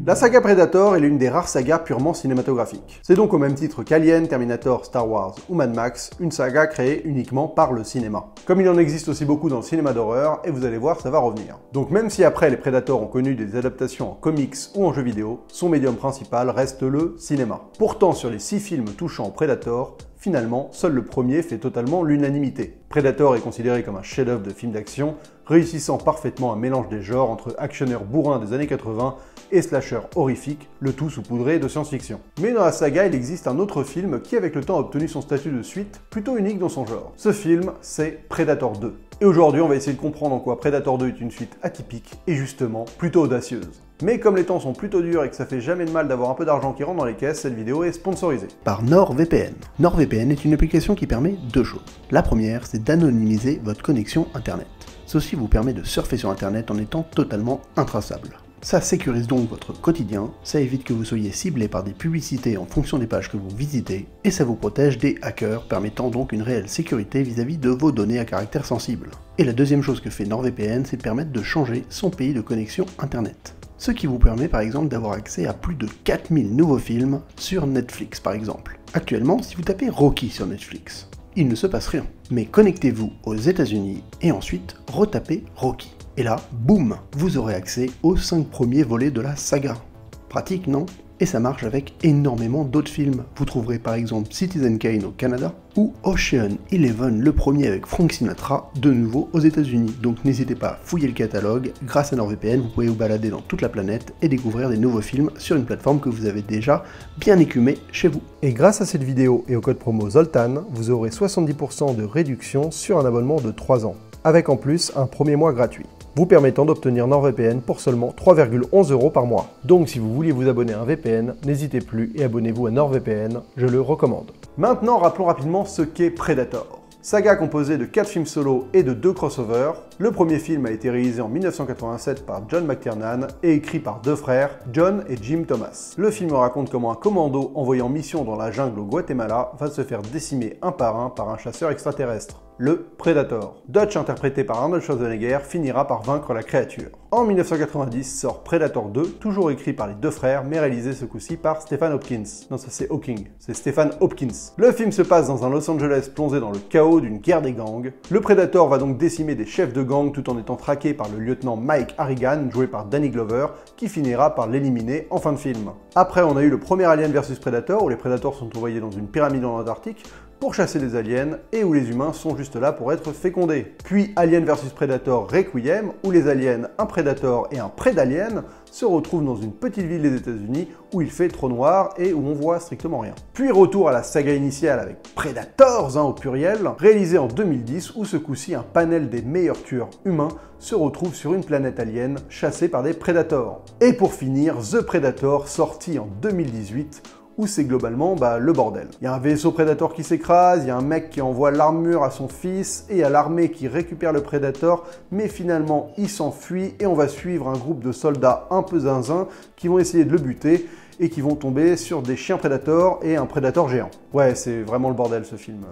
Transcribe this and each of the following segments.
La saga Predator est l'une des rares sagas purement cinématographiques. C'est donc au même titre qu'Alien, Terminator, Star Wars ou Mad Max, une saga créée uniquement par le cinéma. Comme il en existe aussi beaucoup dans le cinéma d'horreur, et vous allez voir, ça va revenir. Donc même si après les Predators ont connu des adaptations en comics ou en jeux vidéo, son médium principal reste le cinéma. Pourtant, sur les 6 films touchant au Predator, finalement, seul le premier fait totalement l'unanimité. Predator est considéré comme un chef-d'œuvre de film d'action, réussissant parfaitement un mélange des genres entre actionneurs bourrins des années 80 et slasher horrifique, le tout saupoudré de science-fiction. Mais dans la saga, il existe un autre film qui avec le temps a obtenu son statut de suite, plutôt unique dans son genre. Ce film, c'est Predator 2. Et aujourd'hui, on va essayer de comprendre en quoi Predator 2 est une suite atypique et justement plutôt audacieuse. Mais comme les temps sont plutôt durs et que ça fait jamais de mal d'avoir un peu d'argent qui rentre dans les caisses, cette vidéo est sponsorisée par NordVPN. NordVPN est une application qui permet deux choses. La première, c'est d'anonymiser votre connexion Internet. Ceci vous permet de surfer sur Internet en étant totalement intraçable. Ça sécurise donc votre quotidien, ça évite que vous soyez ciblé par des publicités en fonction des pages que vous visitez, et ça vous protège des hackers, permettant donc une réelle sécurité vis-à-vis de vos données à caractère sensible. Et la deuxième chose que fait NordVPN, c'est permettre de changer son pays de connexion Internet. Ce qui vous permet par exemple d'avoir accès à plus de 4000 nouveaux films sur Netflix par exemple. Actuellement, si vous tapez Rocky sur Netflix, il ne se passe rien. Mais connectez-vous aux États-Unis et ensuite retapez Rocky. Et là, boum, vous aurez accès aux 5 premiers volets de la saga. Pratique, non? Et ça marche avec énormément d'autres films. Vous trouverez par exemple Citizen Kane au Canada ou Ocean 11, le premier avec Frank Sinatra, de nouveau aux États-Unis. Donc n'hésitez pas à fouiller le catalogue. Grâce à NordVPN, vous pouvez vous balader dans toute la planète et découvrir des nouveaux films sur une plateforme que vous avez déjà bien écumée chez vous. Et grâce à cette vidéo et au code promo Zoltan, vous aurez 70% de réduction sur un abonnement de 3 ans, avec en plus un premier mois gratuit, vous permettant d'obtenir NordVPN pour seulement 3,11 € par mois. Donc si vous vouliez vous abonner à un VPN, n'hésitez plus et abonnez-vous à NordVPN, je le recommande. Maintenant, rappelons rapidement ce qu'est Predator. Saga composée de 4 films solo et de 2 crossovers. Le premier film a été réalisé en 1987 par John McTiernan et écrit par 2 frères, John et Jim Thomas. Le film raconte comment un commando envoyé en mission dans la jungle au Guatemala va se faire décimer un par un chasseur extraterrestre, le Predator. Dutch, interprété par Arnold Schwarzenegger, finira par vaincre la créature. En 1990 sort Predator 2, toujours écrit par les 2 frères, mais réalisé ce coup-ci par Stephen Hopkins. Non, ça c'est Hawking, c'est Stephen Hopkins. Le film se passe dans un Los Angeles plongé dans le chaos d'une guerre des gangs. Le Predator va donc décimer des chefs de gang tout en étant traqué par le lieutenant Mike Harrigan, joué par Danny Glover, qui finira par l'éliminer en fin de film. Après, on a eu le premier Alien vs Predator, où les Predators sont envoyés dans une pyramide en Antarctique pour chasser des aliens et où les humains sont juste là pour être fécondés. Puis Alien vs Predator Requiem, où les aliens, un Predator et un Prédalien, se retrouvent dans une petite ville des États-Unis où il fait trop noir et où on voit strictement rien. Puis retour à la saga initiale avec Predators au pluriel, réalisé en 2010 où ce coup-ci un panel des meilleurs tueurs humains se retrouve sur une planète alien chassée par des Predators. Et pour finir, The Predator sorti en 2018 où c'est globalement le bordel. Il y a un vaisseau Predator qui s'écrase, il y a un mec qui envoie l'armure à son fils, et il y a l'armée qui récupère le Predator, mais finalement il s'enfuit, et on va suivre un groupe de soldats un peu zinzin qui vont essayer de le buter, et qui vont tomber sur des chiens Predator et un Predator géant. Ouais, c'est vraiment le bordel ce film.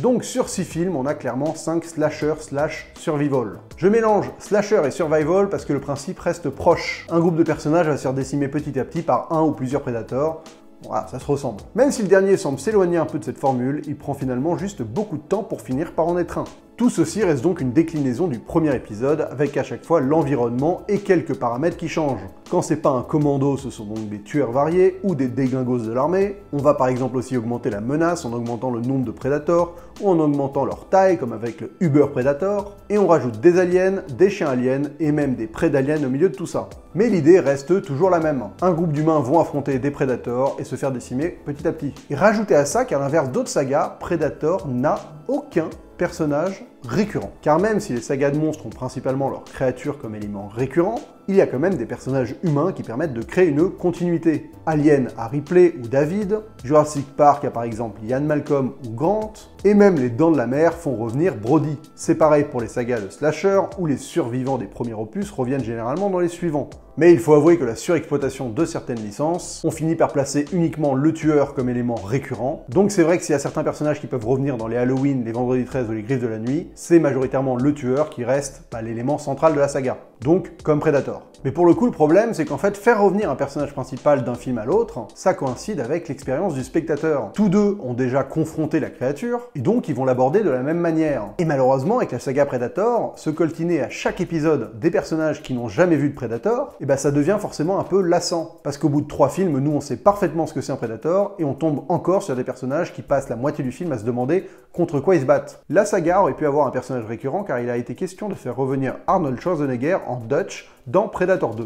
Donc sur 6 films, on a clairement 5 slashers / survival. Je mélange slasher et survival parce que le principe reste proche. Un groupe de personnages va se faire décimer petit à petit par un ou plusieurs prédateurs. Voilà, ça se ressemble. Même si le dernier semble s'éloigner un peu de cette formule, il prend finalement juste beaucoup de temps pour finir par en être un. Tout ceci reste donc une déclinaison du premier épisode, avec à chaque fois l'environnement et quelques paramètres qui changent. Quand c'est pas un commando, ce sont donc des tueurs variés ou des déglingos de l'armée. On va par exemple aussi augmenter la menace en augmentant le nombre de prédateurs ou en augmentant leur taille, comme avec le Uber Predator. Et on rajoute des aliens, des chiens aliens et même des prédaliens au milieu de tout ça. Mais l'idée reste toujours la même. Un groupe d'humains vont affronter des prédateurs et se faire décimer petit à petit. Et rajoutez à ça qu'à l'inverse d'autres sagas, Predator n'a aucun personnage récurrent. Car même si les sagas de monstres ont principalement leurs créatures comme éléments récurrents, il y a quand même des personnages humains qui permettent de créer une continuité. Alien a Ripley ou David, Jurassic Park a par exemple Ian Malcolm ou Grant, et même les Dents de la Mer font revenir Brody. C'est pareil pour les sagas de slasher, où les survivants des premiers opus reviennent généralement dans les suivants. Mais il faut avouer que la surexploitation de certaines licences, on finit par placer uniquement le tueur comme élément récurrent, donc c'est vrai que s'il y a certains personnages qui peuvent revenir dans les Halloween, les Vendredi 13 ou les Griffes de la Nuit, c'est majoritairement le tueur qui reste l'élément central de la saga. donc comme Predator. Mais pour le coup, le problème, c'est qu'en fait, faire revenir un personnage principal d'un film à l'autre, ça coïncide avec l'expérience du spectateur. Tous deux ont déjà confronté la créature, et donc ils vont l'aborder de la même manière. Et malheureusement, avec la saga Predator, se coltiner à chaque épisode des personnages qui n'ont jamais vu de Predator, et bah ça devient forcément un peu lassant. Parce qu'au bout de 3 films, nous on sait parfaitement ce que c'est un Predator, et on tombe encore sur des personnages qui passent la moitié du film à se demander contre quoi ils se battent. La saga aurait pu avoir un personnage récurrent car il a été question de faire revenir Arnold Schwarzenegger en Dutch dans Predator 2.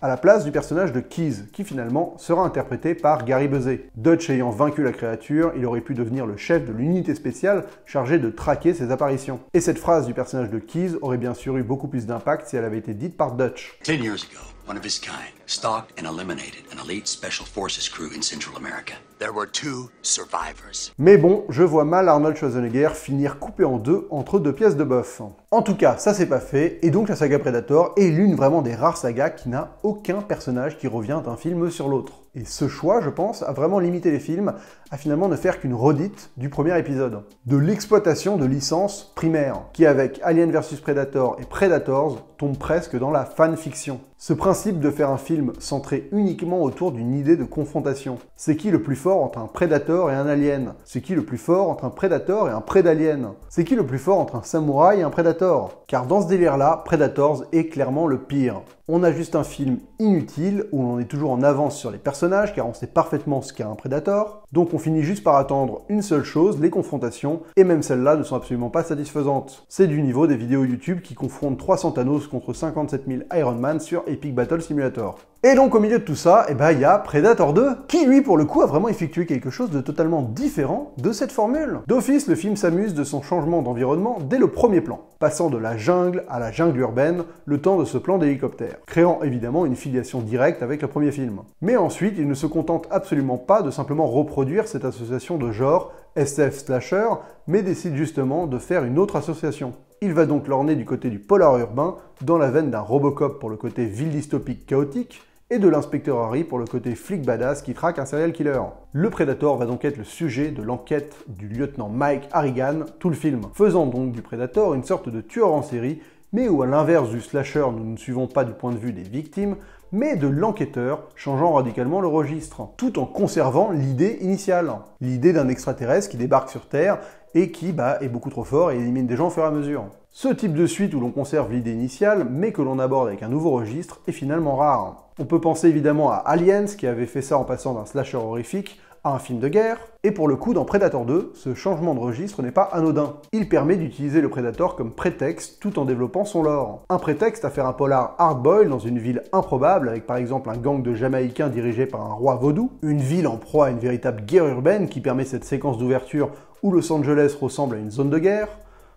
À la place du personnage de Keyes, qui finalement sera interprété par Gary Busey. Dutch ayant vaincu la créature, il aurait pu devenir le chef de l'unité spéciale chargée de traquer ses apparitions. Et cette phrase du personnage de Keyes aurait bien sûr eu beaucoup plus d'impact si elle avait été dite par Dutch. 10 years ago, one of his kind stalked and eliminated an elite special forces crew in Central America. There were 2 survivors. Mais bon, je vois mal Arnold Schwarzenegger finir coupé en deux entre 2 pièces de bœuf. En tout cas, ça c'est pas fait, et donc la saga Predator est l'une vraiment des rares sagas qui n'a aucun personnage qui revient d'un film sur l'autre. Et ce choix, je pense, a vraiment limité les films à finalement ne faire qu'une redite du premier épisode. De l'exploitation de licences primaires, qui avec Alien vs Predator et Predators tombe presque dans la fanfiction. Ce principe de faire un film centré uniquement autour d'une idée de confrontation. C'est qui le plus fort entre un Predator et un Alien? C'est qui le plus fort entre un Predator et un Predalien? C'est qui le plus fort entre un samouraï et un Predator? Car dans ce délire-là, Predators est clairement le pire. On a juste un film inutile, où on est toujours en avance sur les personnages, car on sait parfaitement ce qu'est un Predator, donc on finit juste par attendre une seule chose, les confrontations, et même celles-là ne sont absolument pas satisfaisantes. C'est du niveau des vidéos YouTube qui confrontent 300 Thanos contre 57 000 Iron Man sur Epic Battle Simulator. Et donc au milieu de tout ça, il y a Predator 2, qui lui pour le coup a vraiment effectué quelque chose de totalement différent de cette formule. D'office, le film s'amuse de son changement d'environnement dès le premier plan, passant de la jungle à la jungle urbaine, le temps de ce plan d'hélicoptère, créant évidemment une filiation directe avec le premier film. Mais ensuite, il ne se contente absolument pas de simplement reproduire cette association de genre SF slasher, mais décide justement de faire une autre association. Il va donc l'orner du côté du polar urbain, dans la veine d'un Robocop pour le côté ville dystopique chaotique, et de l'inspecteur Harry pour le côté flic badass qui traque un serial killer. Le Predator va donc être le sujet de l'enquête du lieutenant Mike Harrigan tout le film, faisant donc du Predator une sorte de tueur en série, mais où à l'inverse du slasher, nous ne suivons pas du point de vue des victimes, mais de l'enquêteur, changeant radicalement le registre, tout en conservant l'idée initiale, l'idée d'un extraterrestre qui débarque sur Terre et qui est beaucoup trop fort et élimine des gens au fur et à mesure. Ce type de suite où l'on conserve l'idée initiale, mais que l'on aborde avec un nouveau registre, est finalement rare. On peut penser évidemment à Aliens, qui avait fait ça en passant d'un slasher horrifique à un film de guerre, et pour le coup dans Predator 2, ce changement de registre n'est pas anodin. Il permet d'utiliser le Predator comme prétexte tout en développant son lore. Un prétexte à faire un polar hard-boiled dans une ville improbable, avec par exemple un gang de Jamaïcains dirigé par un roi vaudou, une ville en proie à une véritable guerre urbaine qui permet cette séquence d'ouverture où Los Angeles ressemble à une zone de guerre,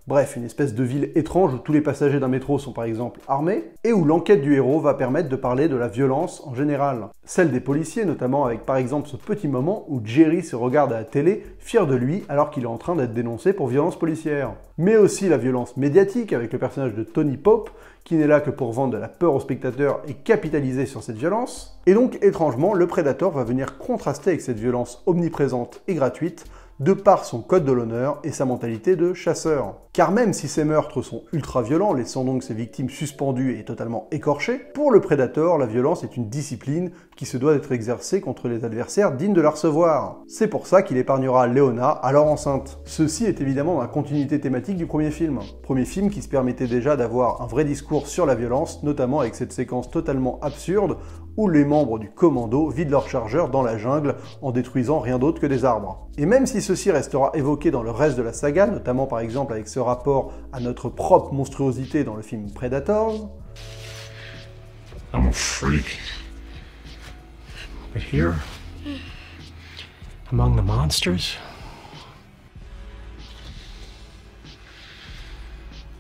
bref, une espèce de ville étrange où tous les passagers d'un métro sont par exemple armés, et où l'enquête du héros va permettre de parler de la violence en général. Celle des policiers, notamment avec par exemple ce petit moment où Jerry se regarde à la télé, fier de lui, alors qu'il est en train d'être dénoncé pour violence policière. Mais aussi la violence médiatique avec le personnage de Tony Pope, qui n'est là que pour vendre de la peur aux spectateurs et capitaliser sur cette violence. Et donc, étrangement, le Predator va venir contraster avec cette violence omniprésente et gratuite, de par son code de l'honneur et sa mentalité de chasseur. Car même si ces meurtres sont ultra violents, laissant donc ses victimes suspendues et totalement écorchées, pour le Predator, la violence est une discipline qui se doit d'être exercée contre les adversaires dignes de la recevoir. C'est pour ça qu'il épargnera Leona, alors enceinte. Ceci est évidemment dans la continuité thématique du premier film. Premier film qui se permettait déjà d'avoir un vrai discours sur la violence, notamment avec cette séquence totalement absurde où les membres du commando vident leur chargeur dans la jungle en détruisant rien d'autre que des arbres. Et même si ceci restera évoqué dans le reste de la saga, notamment par exemple avec ce rapport à notre propre monstruosité dans le film Predators, I'm a freak. But here, among the monsters,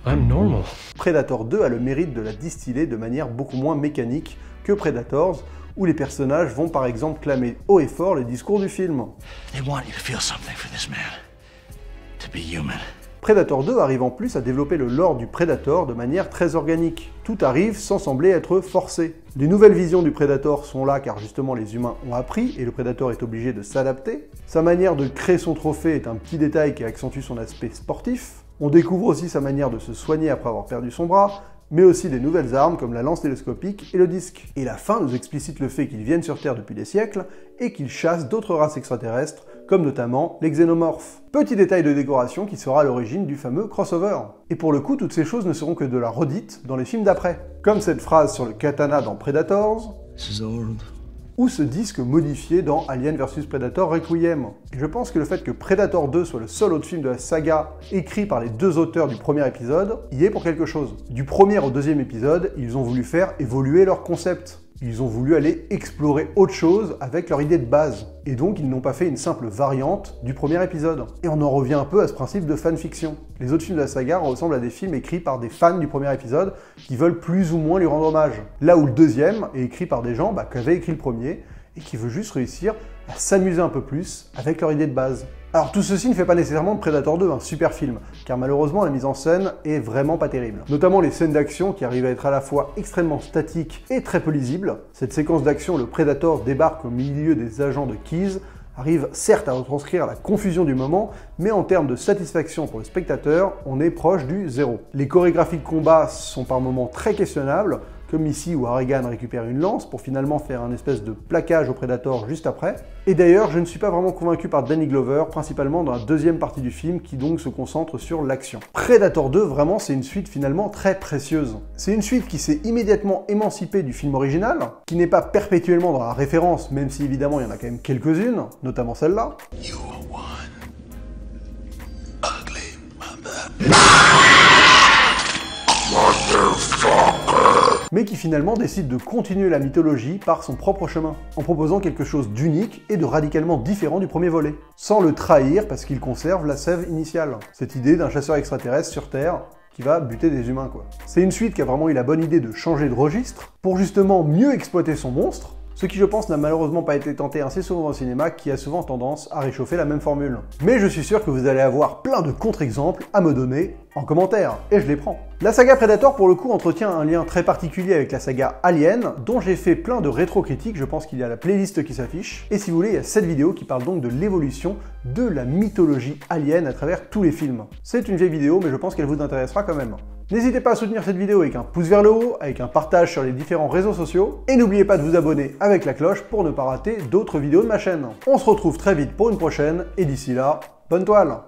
I'm normal. Predator 2 a le mérite de la distiller de manière beaucoup moins mécanique que Predators, où les personnages vont par exemple clamer haut et fort les discours du film. They want you to feel something for this man. To be human. Predator 2 arrive en plus à développer le lore du Predator de manière très organique. Tout arrive sans sembler être forcé. Les nouvelles visions du Predator sont là car justement les humains ont appris et le Predator est obligé de s'adapter. Sa manière de créer son trophée est un petit détail qui accentue son aspect sportif. On découvre aussi sa manière de se soigner après avoir perdu son bras, mais aussi des nouvelles armes comme la lance télescopique et le disque. Et la fin nous explicite le fait qu'ils viennent sur Terre depuis des siècles et qu'ils chassent d'autres races extraterrestres, comme notamment les xénomorphes. Petit détail de décoration qui sera à l'origine du fameux crossover. Et pour le coup, toutes ces choses ne seront que de la redite dans les films d'après. Comme cette phrase sur le katana dans Predators, ou ce disque modifié dans Alien vs Predator Requiem. Et je pense que le fait que Predator 2 soit le seul autre film de la saga écrit par les deux auteurs du premier épisode y est pour quelque chose. Du premier au deuxième épisode, ils ont voulu faire évoluer leur concept. Ils ont voulu aller explorer autre chose avec leur idée de base. Et donc, ils n'ont pas fait une simple variante du premier épisode. Et on en revient un peu à ce principe de fanfiction. Les autres films de la saga ressemblent à des films écrits par des fans du premier épisode qui veulent plus ou moins lui rendre hommage. Là où le deuxième est écrit par des gens qui avaient écrit le premier et qui veulent juste réussir à s'amuser un peu plus avec leur idée de base. Alors tout ceci ne fait pas nécessairement de Predator 2 un super film, car malheureusement la mise en scène est vraiment pas terrible. Notamment les scènes d'action qui arrivent à être à la fois extrêmement statiques et très peu lisibles. Cette séquence d'action, le Predator débarque au milieu des agents de Keyes, arrive certes à retranscrire la confusion du moment, mais en termes de satisfaction pour le spectateur, on est proche du zéro. Les chorégraphies de combat sont par moments très questionnables, comme ici où Harrigan récupère une lance pour finalement faire un espèce de plaquage au Predator juste après. Et d'ailleurs, je ne suis pas vraiment convaincu par Danny Glover, principalement dans la deuxième partie du film, qui donc se concentre sur l'action. Predator 2, vraiment, c'est une suite finalement très précieuse. C'est une suite qui s'est immédiatement émancipée du film original, qui n'est pas perpétuellement dans la référence, même si évidemment il y en a quand même quelques-unes, notamment celle-là. You are one ugly mother. Mais qui finalement décide de continuer la mythologie par son propre chemin, en proposant quelque chose d'unique et de radicalement différent du premier volet, sans le trahir parce qu'il conserve la sève initiale, cette idée d'un chasseur extraterrestre sur Terre qui va buter des humains quoi. C'est une suite qui a vraiment eu la bonne idée de changer de registre, pour justement mieux exploiter son monstre, ce qui je pense n'a malheureusement pas été tenté assez souvent au cinéma, qui a souvent tendance à réchauffer la même formule. Mais je suis sûr que vous allez avoir plein de contre-exemples à me donner en commentaire, et je les prends. La saga Predator pour le coup entretient un lien très particulier avec la saga Alien, dont j'ai fait plein de rétro-critiques, je pense qu'il y a la playlist qui s'affiche, et si vous voulez il y a cette vidéo qui parle donc de l'évolution de la mythologie Alien à travers tous les films. C'est une vieille vidéo mais je pense qu'elle vous intéressera quand même. N'hésitez pas à soutenir cette vidéo avec un pouce vers le haut, avec un partage sur les différents réseaux sociaux, et n'oubliez pas de vous abonner avec la cloche pour ne pas rater d'autres vidéos de ma chaîne. On se retrouve très vite pour une prochaine, et d'ici là, bonne toile!